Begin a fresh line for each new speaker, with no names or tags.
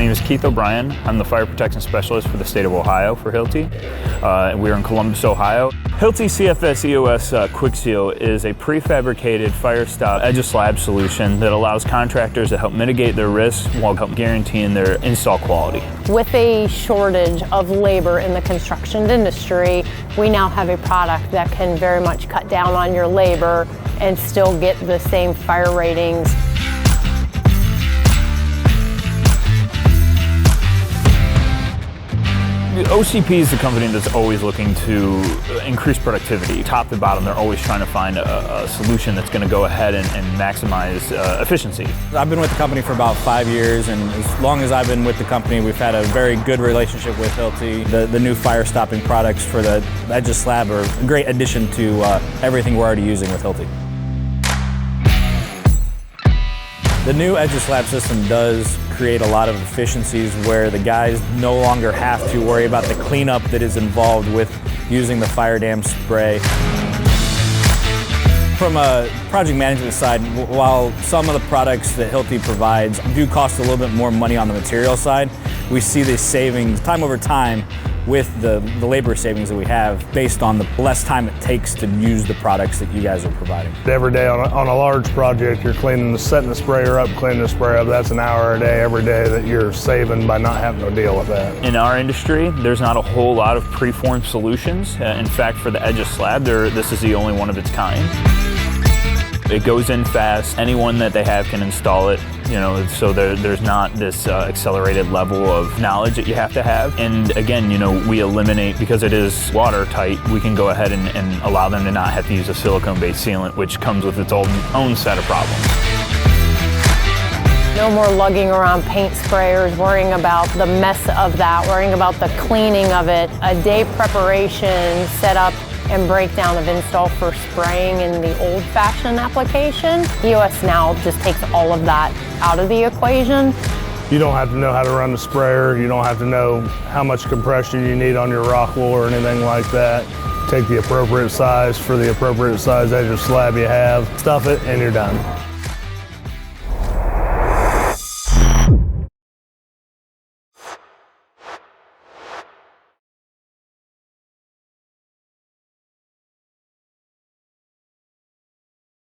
name is Keith O'Brien. I'm the Fire Protection Specialist for the state of Ohio for Hilti. We're in Columbus, Ohio. Hilti CFS-EOS QuickSeal is a prefabricated Firestop edge-of-slab solution that allows contractors to help mitigate their risks while help guaranteeing their install quality.
With a shortage of labor in the construction industry, we now have a product that can very much cut down on your labor and still get the same fire ratings.
OCP is the company that's always looking to increase productivity. Top to bottom, they're always trying to find a solution that's going to go ahead and maximize efficiency.
I've been with the company for about 5 years, and as long as I've been with the company, we've had a very good relationship with Hilti. The new fire stopping products for the edge-of-slab are a great addition to everything we're already using with Hilti. The new edge-of-slab system does create a lot of efficiencies where the guys no longer have to worry about the cleanup that is involved with using the fire dam spray. From a project management side, while some of the products that Hilti provides do cost a little bit more money on the material side, we see the savings time over time with the labor savings that we have based on the less time it takes to use the products that you guys are providing.
Every day on a large project, you're setting the sprayer up, cleaning the sprayer up. That's an hour a day, every day that you're saving by not having to deal with that.
In our industry, there's not a whole lot of preformed solutions. In fact, for the edge-of-slab, this is the only one of its kind. It goes in fast. Anyone that they have can install it, so there's not this accelerated level of knowledge that you have to have. And again, we eliminate, because it is watertight, we can go ahead and allow them to not have to use a silicone-based sealant, which comes with its own set of problems.
No more lugging around paint sprayers, worrying about the mess of that, worrying about the cleaning of it. A day preparation, setup, and breakdown of install for spraying in the old-fashioned application. EOS now just takes all of that out of the equation.
You don't have to know how to run the sprayer. You don't have to know how much compression you need on your rock wool or anything like that. Take the appropriate size for the appropriate size edge of slab you have, stuff it, and you're done.